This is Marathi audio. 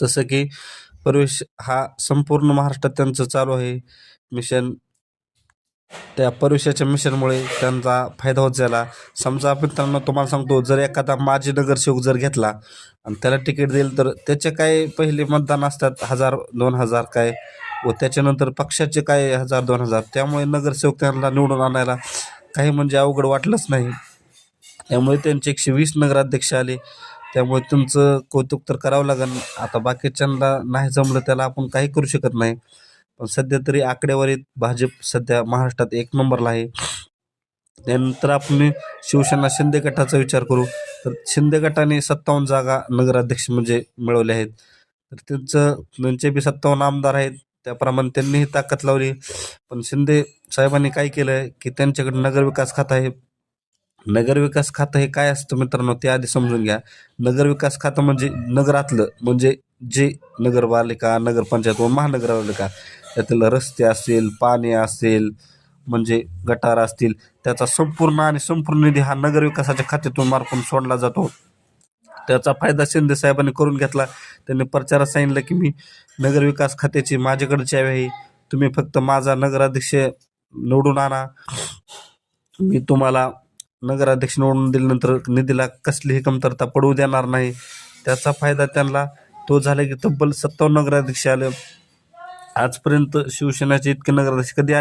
जसं की प्रवेश हा संपूर्ण महाराष्ट्रात त्यांचं चालू आहे मिशन. त्या प्रवेशाच्या मिशनमुळे त्यांचा फायदा होत झाला. समजा मित्रांनो तुम्हाला सांगतो, जर एखादा माजी नगरसेवक जर घेतला आणि त्याला तिकीट देईल, तर त्याचे काय पहिले मतदान असतात 1000-2000 काय, व त्याच्यानंतर पक्षाचे काय 1000-2000. त्यामुळे नगरसेवक त्यांना निवडून आणायला काही म्हणजे अवघड वाटलंच नाही. त्यामुळे त्यांचे 120 नगराध्यक्ष आले. त्यामुळे तुमचं कौतुक तर करावं लागेल. आता बाकीच्यांना नाही जमलं त्याला आपण काही करू शकत नाही. पण सध्या तरी आकडेवारीत भाजप सध्या महाराष्ट्रात 1 नंबरला आहे. त्यानंतर आपण शिवसेना शिंदे गटाचा विचार करू, तर शिंदे गटाने 57 जागा नगराध्यक्ष म्हणजे मिळवल्या आहेत. तर त्यांचे बी 57 आमदार आहेत. त्याप्रमाणे त्यांनीही ताकद लावली. पण शिंदे साहेबांनी काय केलं की त्यांच्याकडे नगरविकास खातं आहे. नगरविकास खातं हे काय असतं मित्रांनो, ते आधी समजून घ्या. नगरविकास खातं म्हणजे नगरातलं, म्हणजे जे नगरपालिका, नगरपंचायत व महानगरपालिका त्यातील रस्ते असतील, पाणी असेल, म्हणजे गटार असतील, त्याचा संपूर्ण निधी हा नगरविकासाच्या खात्यातून मार्फत सोडला जातो. त्याचा फायदा शिंदे साहेबांनी करून घेतला. त्यांनी प्रचारात सांगितलं की मी नगरविकास खात्याची माझ्याकडे चावी आहे, तुम्ही फक्त माझा नगराध्यक्ष निवडून आणा, मी तुम्हाला नगराध्यक्ष निवडून दिल्यानंतर निधीला कसलीही कमतरता पडू देणार नाही. त्याचा फायदा त्यांना तो झाला की तब्बल 57 नगराध्यक्ष आले. आजपर्यंत शिवसेनेचे इतके नगराध्यक्ष कधी आले